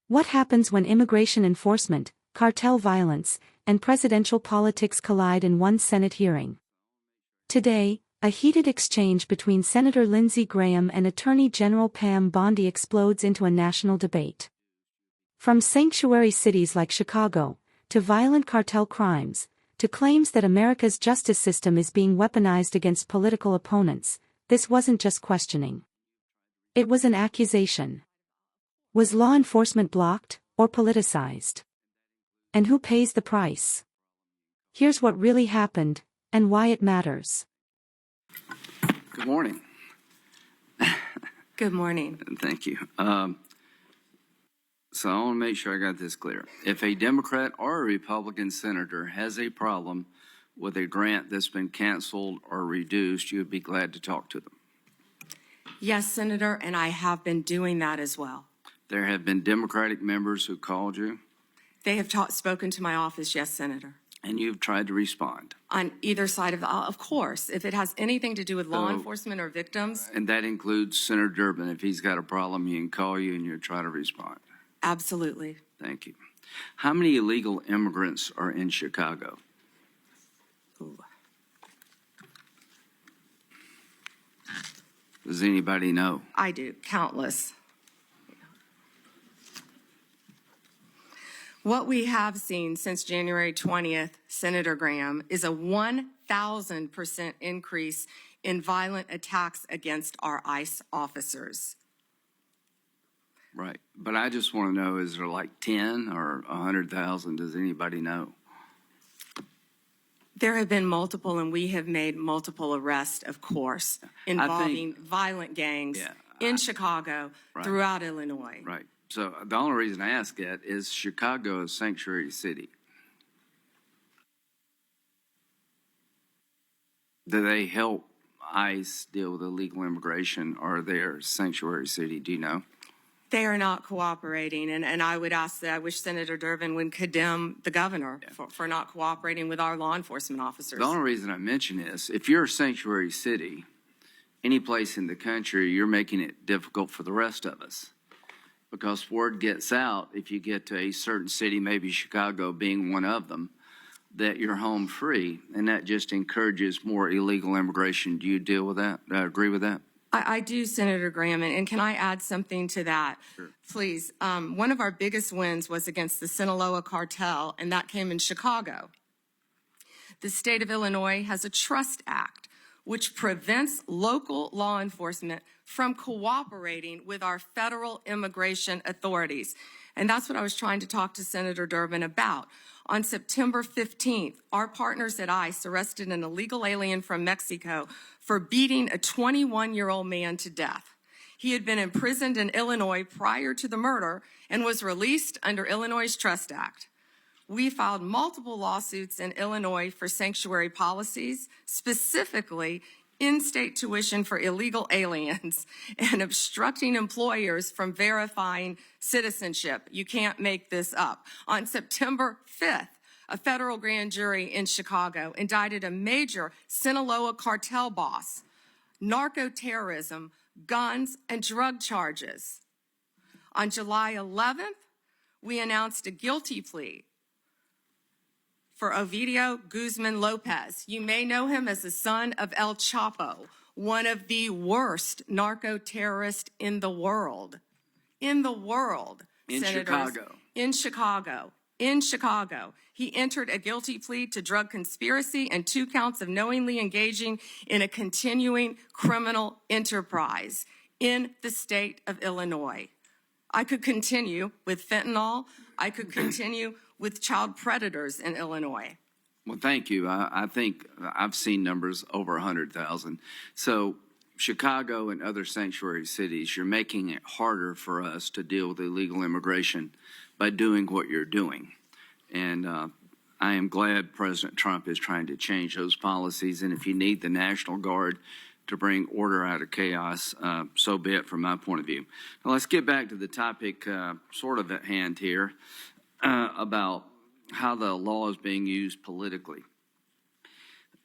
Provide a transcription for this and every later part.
What happens when immigration enforcement, cartel violence, and presidential politics collide in one Senate hearing? Today, a heated exchange between Senator Lindsey Graham and Attorney General Pam Bondi explodes into a national debate. From sanctuary cities like Chicago, to violent cartel crimes, to claims that America's justice system is being weaponized against political opponents, this wasn't just questioning. It was an accusation. Was law enforcement blocked, or politicized? And who pays the price? Here's what really happened, and why it matters. Good morning. Good morning. Thank you. So I want to make sure I got this clear. If a Democrat or a Republican senator has a problem with a grant that's been canceled or reduced, you would be glad to talk to them. Yes, Senator, and I have been doing that as well. There have been Democratic members who called you, They have spoken to my office, yes, Senator. and you've tried to respond. On either side of the aisle, of course, if it has anything to do with law enforcement or victims, And that includes Senator Durbin. If he's got a problem, he can call you and you'll try to respond. absolutely. Thank you. How many illegal immigrants are in Chicago? Ooh. Does anybody know? I do, countless. What we have seen since January 20th, Senator Graham, is a 1,000% increase in violent attacks against our ICE officers. Right. But I just want to know, is there like 10 or 100,000? Does anybody know? There have been multiple, and we have made multiple arrests, of course, involving violent gangs in Chicago, throughout Illinois. Right. So the only reason I ask that is Chicago is a sanctuary city. Do they help ICE deal with illegal immigration, or they're a sanctuary city? Do you know? They are not cooperating, and I would ask that I wish Senator Durbin would condemn the governor for not cooperating with our law enforcement officers. The only reason I mention this, if you're a sanctuary city, any place in the country, you're making it difficult for the rest of us. Because word gets out, if you get to a certain city, maybe Chicago being one of them, that you're home free, and that just encourages more illegal immigration. Do you deal with that? Do I agree with that? I do, Senator Graham, and can I add something to that? Sure. Please. One of our biggest wins was against the Sinaloa cartel, and that came in Chicago. The state of Illinois has a Trust Act, which prevents local law enforcement from cooperating with our federal immigration authorities. And that's what I was trying to talk to Senator Durbin about. On September 15th, our partners at ICE arrested an illegal alien from Mexico for beating a 21-year-old man to death. He had been imprisoned in Illinois prior to the murder and was released under Illinois' Trust Act. We filed multiple lawsuits in Illinois for sanctuary policies, specifically in-state tuition for illegal aliens and obstructing employers from verifying citizenship. You can't make this up. On September 5th, a federal grand jury in Chicago indicted a major Sinaloa cartel boss, narco-terrorism, guns, and drug charges. On July 11th, we announced a guilty plea for Ovidio Guzman Lopez. You may know him as the son of El Chapo, one of the worst narco-terrorists in the world. In the world, Senators. Chicago. In Chicago. He entered a guilty plea to drug conspiracy and 2 counts of knowingly engaging in a continuing criminal enterprise in the state of Illinois. I could continue with fentanyl. I could continue with child predators in Illinois. Well, thank you. I think I've seen numbers over 100,000. So Chicago and other sanctuary cities, you're making it harder for us to deal with illegal immigration by doing what you're doing. And I am glad President Trump is trying to change those policies. And if you need the National Guard to bring order out of chaos, so be it from my point of view. Now let's get back to the topic sort of at hand here about how the law is being used politically.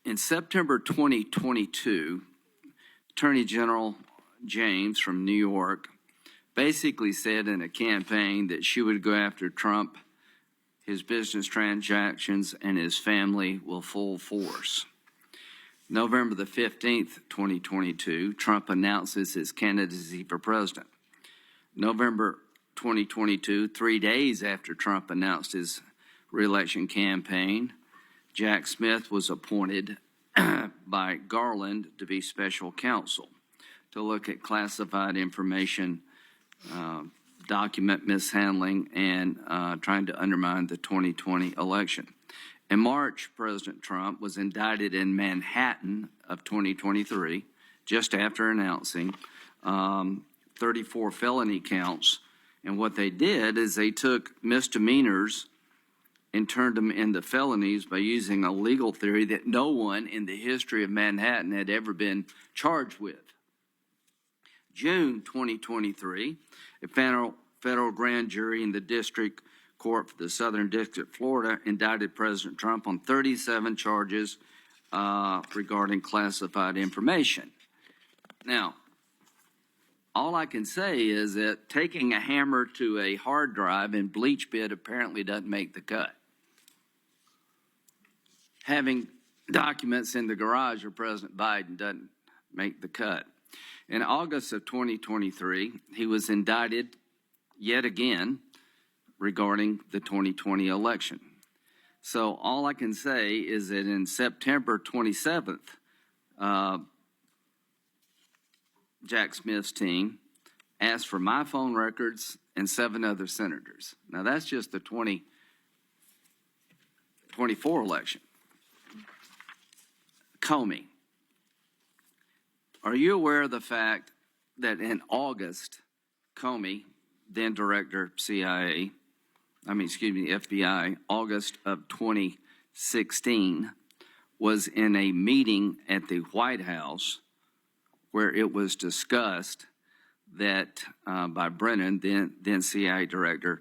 In September 2022, Attorney General James from New York basically said in a campaign that she would go after Trump, his business transactions, and his family with full force. November the 15th, 2022, Trump announces his candidacy for president. November 2022, 3 days after Trump announced his re-election campaign, Jack Smith was appointed by Garland to be special counsel to look at classified information, document mishandling, and trying to undermine the 2020 election. In March, President Trump was indicted in Manhattan of 2023, just after announcing 34 felony counts. And what they did is they took misdemeanors and turned them into felonies by using a legal theory that no one in the history of Manhattan had ever been charged with. June 2023, a federal grand jury in the District Court for the Southern District of Florida indicted President Trump on 37 charges regarding classified information. Now, all I can say is that taking a hammer to a hard drive in bleach bit apparently doesn't make the cut. Having documents in the garage of President Biden doesn't make the cut. In August of 2023, he was indicted yet again regarding the 2020 election. So all I can say is that in September 27th, Jack Smith's team asked for my phone records and 7 other senators. Now that's just the 2024 election. Comey, are you aware of the fact that in August, Comey, then director FBI, August of 2016, was in a meeting at the White House where it was discussed that by Brennan, then CIA director,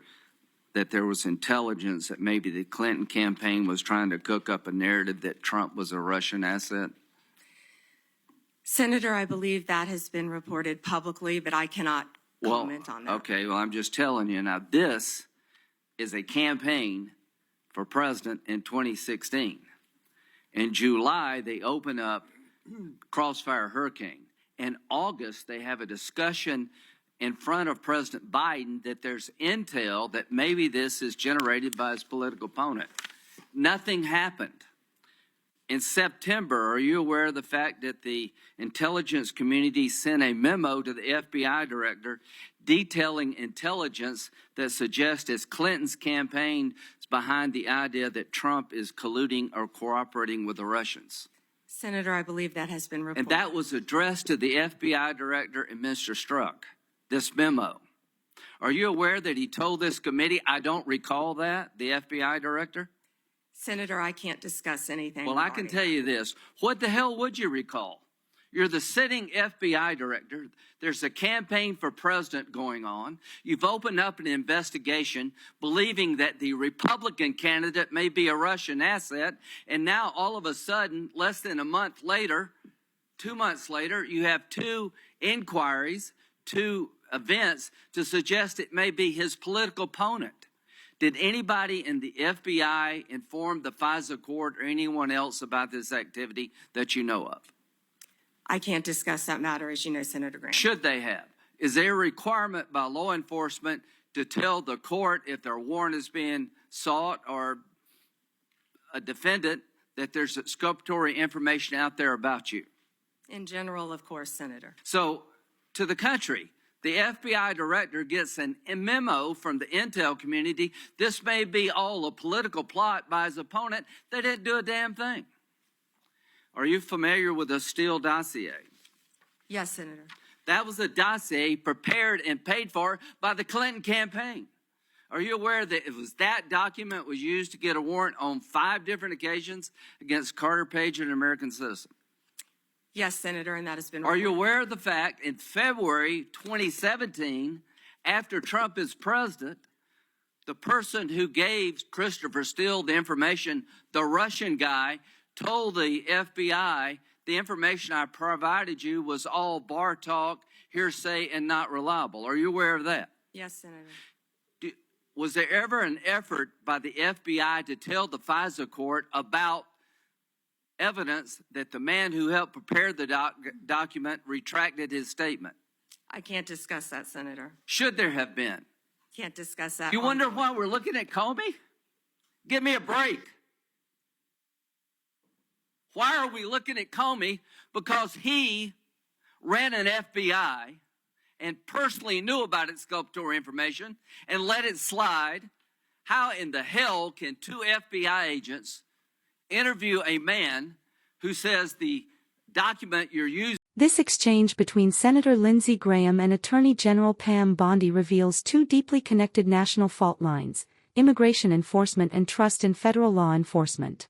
that there was intelligence that maybe the Clinton campaign was trying to cook up a narrative that Trump was a Russian asset? Senator, I believe that has been reported publicly, but I cannot comment on that. Okay, well, I'm just telling you. Now, this is a campaign for president in 2016. In July, they open up Crossfire Hurricane. In August, they have a discussion in front of President Biden that there's intel that maybe this is generated by his political opponent. Nothing happened. In September, are you aware of the fact that the intelligence community sent a memo to the FBI director detailing intelligence that suggests it's Clinton's campaign is behind the idea that Trump is colluding or cooperating with the Russians? Senator, I believe that has been reported. And that was addressed to the FBI director and Mr. Strzok, this memo. Are you aware that he told this committee, I don't recall that, the FBI director? Senator, I can't discuss anything. Well, I can tell you this. What the hell would you recall? You're the sitting FBI director. There's a campaign for president going on. You've opened up an investigation believing that the Republican candidate may be a Russian asset. And now all of a sudden, less than a month later, 2 months later, you have 2 inquiries, 2 events to suggest it may be his political opponent. Did anybody in the FBI inform the FISA court or anyone else about this activity that you know of? I can't discuss that matter, as you know, Senator Graham. Should they have? Is there a requirement by law enforcement to tell the court if their warrant is being sought or a defendant that there's exculpatory information out there about you? In general, of course, Senator. So, to the country, the FBI director gets a memo from the intel community. This may be all a political plot by his opponent. They didn't do a damn thing. Are you familiar with the Steele dossier? Yes, Senator. That was a dossier prepared and paid for by the Clinton campaign. Are you aware that it was that document was used to get a warrant on 5 different occasions against Carter Page, an American citizen? Yes, Senator, and that has been reported. Are you reported. aware of the fact in February 2017, after Trump is president, the person who gave Christopher Steele the information, the Russian guy, told the FBI, the information I provided you was all bar talk. hearsay and not reliable. Are you aware of that? Yes, Senator. Was there ever an effort by the FBI to tell the FISA court about evidence that the man who helped prepare the document retracted his statement? I can't discuss that, Senator. Should there have been? Can't discuss that. You wonder why we're looking at Comey? Give me a break. Why are we looking at Comey? Because he ran an FBI and personally knew about exculpatory information and let it slide. How in the hell can two FBI agents interview a man who says the document you're using? This exchange between Senator Lindsey Graham and Attorney General Pam Bondi reveals two deeply connected national fault lines: immigration enforcement and trust in federal law enforcement.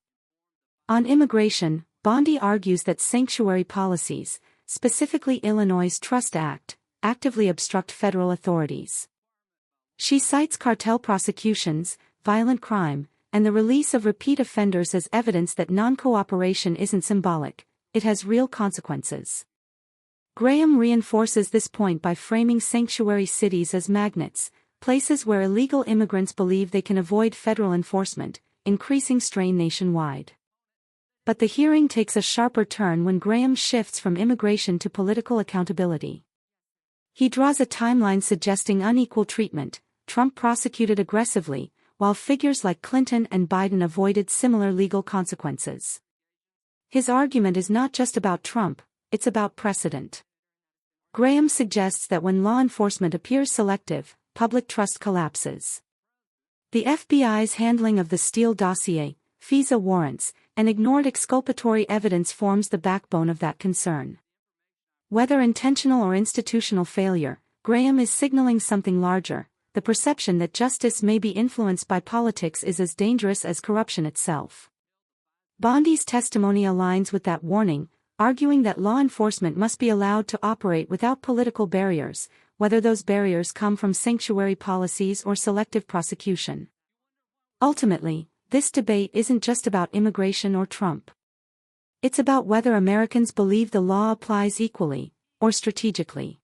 On immigration, Bondi argues that sanctuary policies, specifically Illinois' Trust Act, actively obstruct federal authorities. She cites cartel prosecutions, violent crime, and the release of repeat offenders as evidence that non-cooperation isn't symbolic, it has real consequences. Graham reinforces this point by framing sanctuary cities as magnets, places where illegal immigrants believe they can avoid federal enforcement, increasing strain nationwide. But the hearing takes a sharper turn when Graham shifts from immigration to political accountability. He draws a timeline suggesting unequal treatment. Trump prosecuted aggressively, while figures like Clinton and Biden avoided similar legal consequences. His argument is not just about Trump, it's about precedent. Graham suggests that when law enforcement appears selective, public trust collapses. The FBI's handling of the Steele dossier, FISA warrants, and ignored exculpatory evidence forms the backbone of that concern. Whether intentional or institutional failure, Graham is signaling something larger. The perception that justice may be influenced by politics is as dangerous as corruption itself. Bondi's testimony aligns with that warning, arguing that law enforcement must be allowed to operate without political barriers, whether those barriers come from sanctuary policies or selective prosecution. Ultimately, this debate isn't just about immigration or Trump. It's about whether Americans believe the law applies equally, or strategically.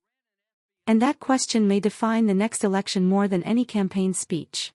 And that question may define the next election more than any campaign speech.